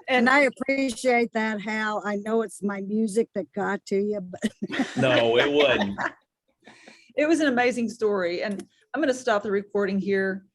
S4: And I appreciate that, Hal. I know it's my music that got to you, but
S3: No, it wasn't.
S2: It was an amazing story. And I'm going to stop the recording here.